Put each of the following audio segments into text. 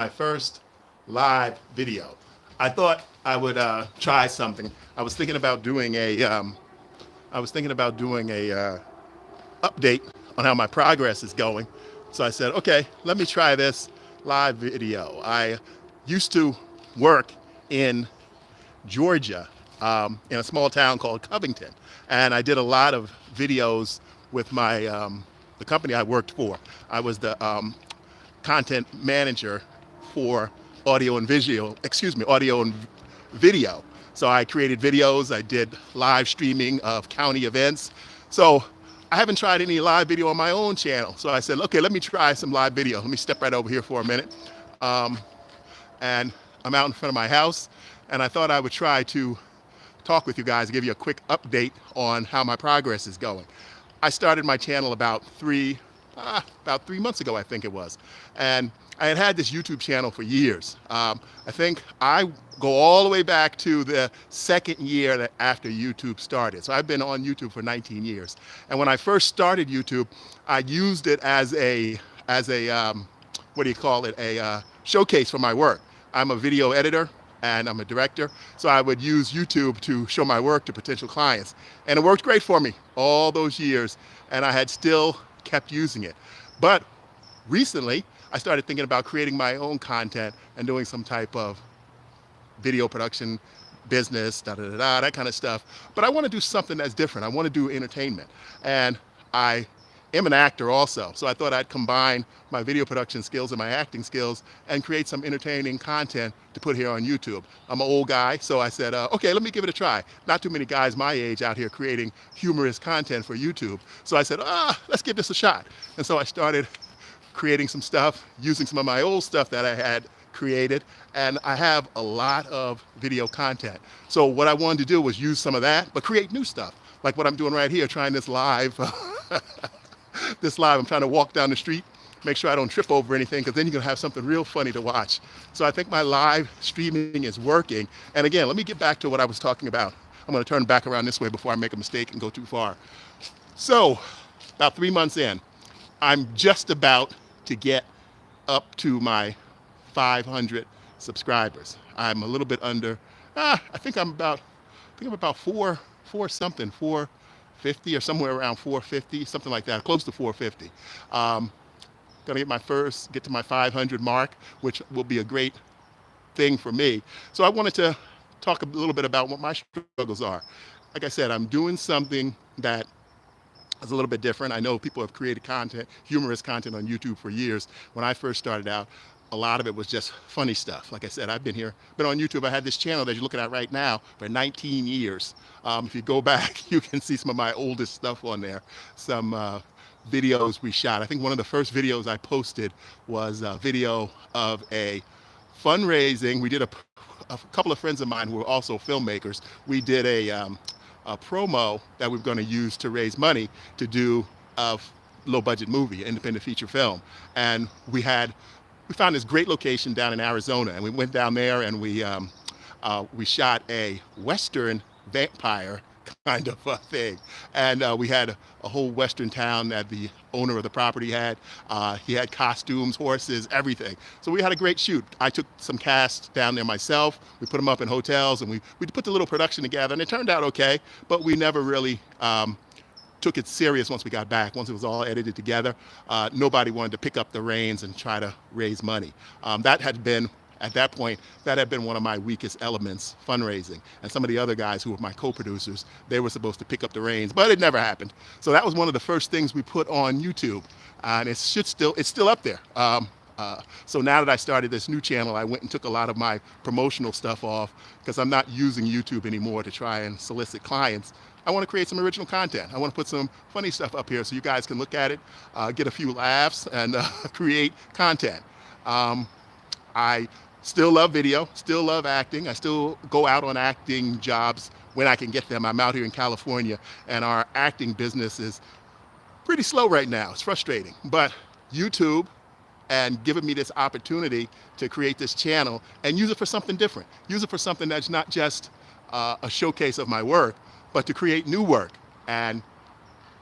my first live video. I thought I would try something. I was thinking about doing a update on how my progress is going. So I said, okay, let me try this live video. I used to work in Georgia, in a small town called Covington, and I did a lot of videos with the company I worked for. I was the content manager for audio and video. So I created videos, I did live streaming of county events. So I haven't tried any live video on my own channel. So I said, okay, let me try some live video. Let me step right over here for a minute. And I'm out in front of my house, and I thought I would try to talk with you guys, give you a quick update on how my progress is going. I started my channel about three months ago, I think it was. And I had this YouTube channel for years. I think I go all the way back to the second year that after YouTube started. So I've been on YouTube for 19 years. And when I first started YouTube, I used it as a showcase for my work. I'm a video editor and I'm a director, so I would use YouTube to show my work to potential clients. And it worked great for me all those years, and I had still kept using it. But recently, I started thinking about creating my own content and doing some type of video production business, that kind of stuff. But I want to do something that's different. I want to do entertainment. And I am an actor also, so I thought I'd combine my video production skills and my acting skills and create some entertaining content to put here on YouTube. I'm an old guy, so I said, okay, let me give it a try. Not too many guys my age out here creating humorous content for YouTube. So I said, let's give this a shot. And so I started creating some stuff, using some of my old stuff that I had created, and I have a lot of video content. So what I wanted to do was use some of that, but create new stuff, like what I'm doing right here, trying this live. I'm trying to walk down the street, make sure I don't trip over anything, because then you're going to have something real funny to watch. So I think my live streaming is working. And again, let me get back to what I was talking about. I'm going to turn back around this way before I make a mistake and go too far. So about 3 months in, I'm just about to get up to my 500 subscribers. I'm a little bit under, I think I'm about 450 or somewhere around 450, something like that, close to 450. Gonna get to my 500 mark, which will be a great thing for me. So I wanted to talk a little bit about what my struggles are. Like I said, I'm doing something that is a little bit different. I know people have created content, humorous content on YouTube for years. When I first started out, a lot of it was just funny stuff. Like I said, I've been on YouTube. I had this channel that you're looking at right now for 19 years. If you go back, you can see some of my oldest stuff on there. Some videos we shot. I think one of the first videos I posted was a video of a fundraising. We did a couple of friends of mine who were also filmmakers. We did a promo that we were going to use to raise money to do a low budget movie, independent feature film. And we found this great location down in Arizona, and we went down there and we shot a Western vampire kind of thing. And we had a whole Western town that the owner of the property had. He had costumes, horses, everything. So we had a great shoot. I took some cast down there myself. We put them up in hotels, and we put the little production together, and it turned out okay, but we never really took it serious once we got back. Once it was all edited together, nobody wanted to pick up the reins and try to raise money. At that point, that had been one of my weakest elements, fundraising. And some of the other guys who were my co-producers, they were supposed to pick up the reins, but it never happened. So that was one of the first things we put on YouTube, and it's still up there. So now that I started this new channel, I went and took a lot of my promotional stuff off, because I'm not using YouTube anymore to try and solicit clients. I want to create some original content. I want to put some funny stuff up here so you guys can look at it, get a few laughs, and create content. I still love video, still love acting. I still go out on acting jobs when I can get them. I'm out here in California, and our acting business is pretty slow right now. It's frustrating. But YouTube and giving me this opportunity to create this channel and use it for something different. Use it for something that's not just a showcase of my work, but to create new work and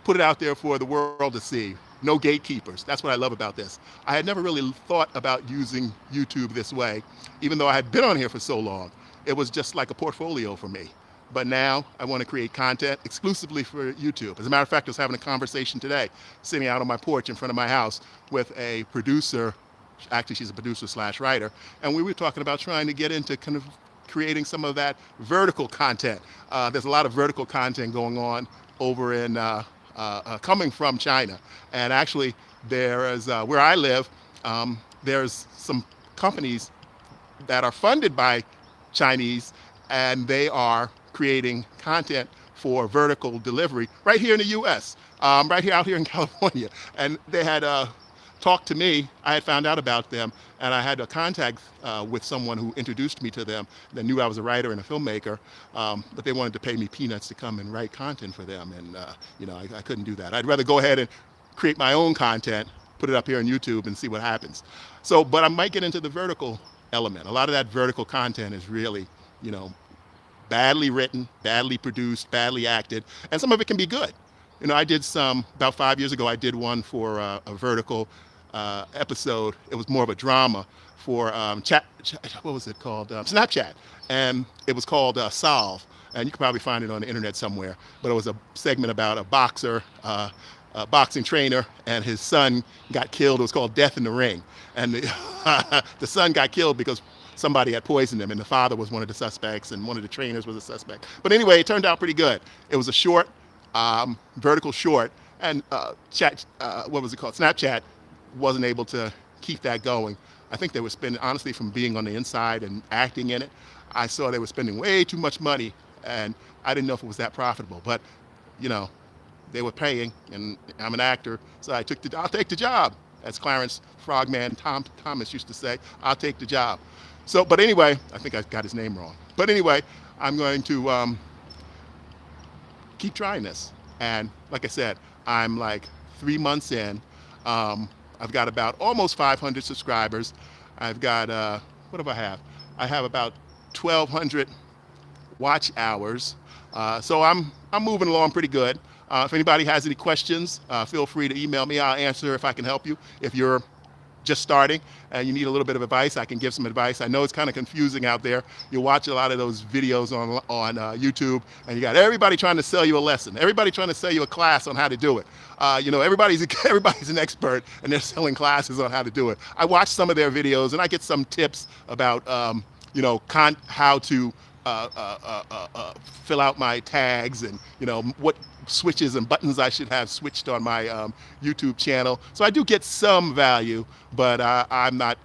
put it out there for the world to see. no gatekeepers. That's what I love about this. I had never really thought about using YouTube this way, even though I had been on here for so long. It was just like a portfolio for me. But now I want to create content exclusively for YouTube. As a matter of fact, I was having a conversation today, sitting out on my porch in front of my house with a producer. Actually, she's a producer slash writer. And we were talking about trying to get into kind of creating some of that vertical content. There's a lot of vertical content going on over in coming from China. And actually, there is where I live, there's some companies that are funded by Chinese, and they are creating content for vertical delivery right here in the U.S., right here out here in California. And they had talked to me. I had found out about them, and I had a contact with someone who introduced me to them that knew I was a writer and a filmmaker, but they wanted to pay me peanuts to come and write content for them, and I couldn't do that. I'd rather go ahead and create my own content, put it up here on YouTube, and see what happens. So, but I might get into the vertical element. A lot of that vertical content is really, badly written, badly produced, badly acted, and some of it can be good. I did some, about 5 years ago, I did one for a vertical episode. It was more of a drama for what was it called? Snapchat. And it was called Solve. And you can probably find it on the internet somewhere. But it was a segment about a boxer, a boxing trainer, and his son got killed. It was called Death in the Ring. And the son got killed because somebody had poisoned him, and the father was one of the suspects, and one of the trainers was a suspect. But anyway, it turned out pretty good. It was a short, vertical short, and what was it called? Snapchat wasn't able to keep that going. I think they were spending, honestly, from being on the inside and acting in it, I saw they were spending way too much money, and I didn't know if it was that profitable. But, they were paying, and I'm an actor, so I'll take the job. As Clarence Frogman Thomas used to say, I'll take the job. So, but anyway, I think I got his name wrong. But anyway, I'm going to keep trying this. And like I said, I'm like 3 months in. I've got about almost 500 subscribers. I've got, what do I have? I have about 1,200 watch hours. So I'm moving along pretty good. If anybody has any questions, feel free to email me. I'll answer if I can help you. If you're just starting and you need a little bit of advice, I can give some advice. I know it's kind of confusing out there. You watch a lot of those videos on YouTube, and you got everybody trying to sell you a lesson, everybody trying to sell you a class on how to do it. Everybody's an expert, and they're selling classes on how to do it. I watch some of their videos, and I get some tips about how to fill out my tags, and what switches and buttons I should have switched on my YouTube channel. So I do get some value, but I'm not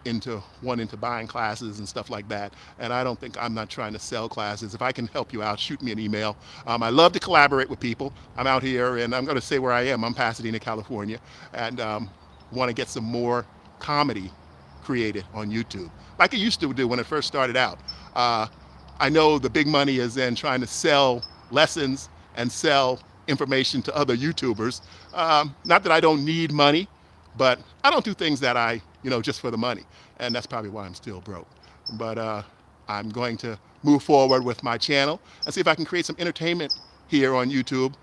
wanting to buying classes and stuff like that. And I'm not trying to sell classes. If I can help you out, shoot me an email. I love to collaborate with people. I'm out here, and I'm going to say where I am. I'm Pasadena, California, and want to get some more comedy created on YouTube, like I used to do when it first started out. I know the big money is in trying to sell lessons and sell information to other YouTubers. Not that I don't need money, but I don't do things that I, just for the money. And that's probably why I'm still broke. But I'm going to move forward with my channel and see if I can create some entertainment here on YouTube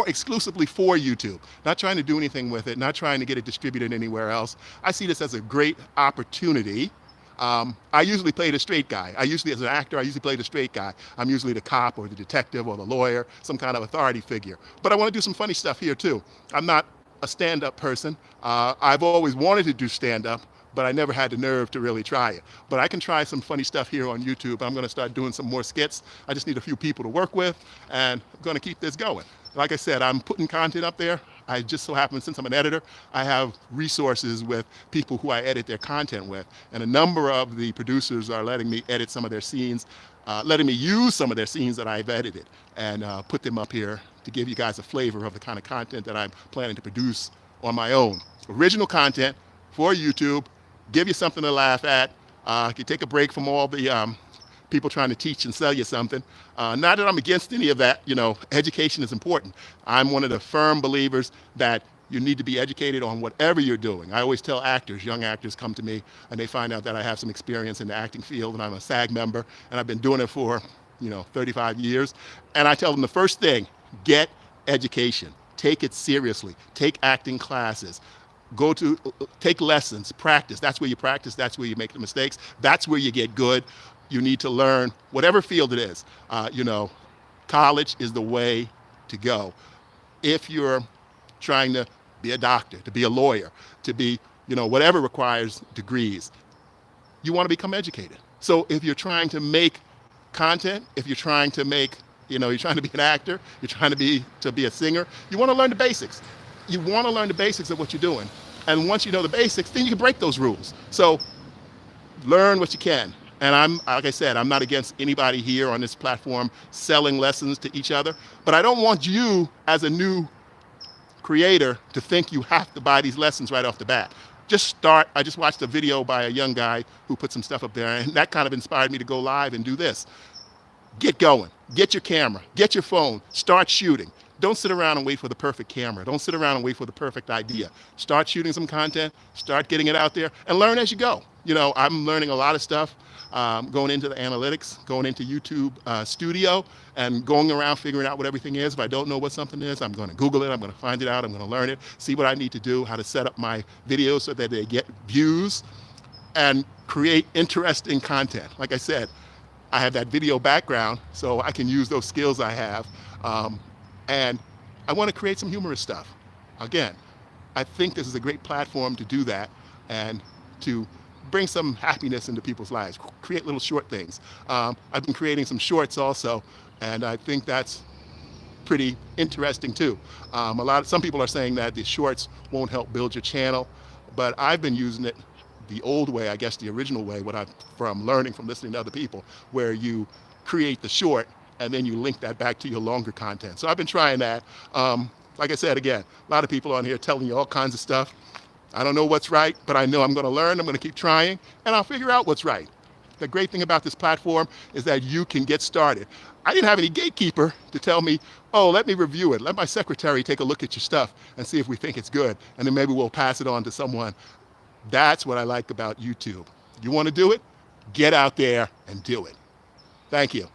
exclusively for YouTube. Not trying to do anything with it, not trying to get it distributed anywhere else. I see this as a great opportunity. I usually play the straight guy. As an actor, I usually play the straight guy. I'm usually the cop or the detective or the lawyer, some kind of authority figure. But I want to do some funny stuff here too. I'm not a stand-up person. I've always wanted to do stand-up, but I never had the nerve to really try it. But I can try some funny stuff here on YouTube. I'm going to start doing some more skits. I just need a few people to work with, and I'm going to keep this going. Like I said, I'm putting content up there. I just so happen, since I'm an editor, I have resources with people who I edit their content with. And a number of the producers are letting me edit some of their scenes, letting me use some of their scenes that I've edited and put them up here to give you guys a flavor of the kind of content that I'm planning to produce on my own. Original content for YouTube, give you something to laugh at. You take a break from all the people trying to teach and sell you something. Not that I'm against any of that. Education is important. I'm one of the firm believers that you need to be educated on whatever you're doing. I always tell actors, young actors come to me and they find out that I have some experience in the acting field, and I'm a SAG member, and I've been doing it for 35 years. And I tell them the first thing, get education. take it seriously. Take acting classes. Go to take lessons, practice. That's where you practice. That's where you make the mistakes. That's where you get good. You need to learn whatever field it is. College is the way to go. If you're trying to be a doctor, to be a lawyer, to be, whatever requires degrees, you want to become educated. So if you're trying to make content, if you're trying to make, you're trying to be an actor, you're trying to be a singer, you want to learn the basics. You want to learn the basics of what you're doing. And once you know the basics, then you can break those rules. So learn what you can. And like I said, I'm not against anybody here on this platform selling lessons to each other, but I don't want you as a new creator to think you have to buy these lessons right off the bat. Just start. I just watched a video by a young guy who put some stuff up there, and that kind of inspired me to go live and do this. Get going. Get your camera. Get your phone. Start shooting. Don't sit around and wait for the perfect camera. Don't sit around and wait for the perfect idea. Start shooting some content, start getting it out there, and learn as you go. I'm learning a lot of stuff, going into the analytics, going into YouTube Studio, and going around figuring out what everything is. If I don't know what something is, I'm going to Google it, I'm going to find it out, I'm going to learn it, see what I need to do, how to set up my videos so that they get views, and create interesting content. Like I said, I have that video background, so I can use those skills I have. And I want to create some humorous stuff. Again, I think this is a great platform to do that and to bring some happiness into people's lives, create little short things. I've been creating some shorts also, and I think that's pretty interesting too. Some people are saying that the shorts won't help build your channel, but I've been using it the old way, I guess the original way, from learning from listening to other people, where you create the short and then you link that back to your longer content. So I've been trying that. Like I said, again, a lot of people on here telling you all kinds of stuff. I don't know what's right, but I know I'm going to learn. I'm going to keep trying, and I'll figure out what's right. The great thing about this platform is that you can get started. I didn't have any gatekeeper to tell me, oh, let me review it. Let my secretary take a look at your stuff and see if we think it's good, and then maybe we'll pass it on to someone. That's what I like about YouTube. You want to do it? Get out there and do it. Thank you.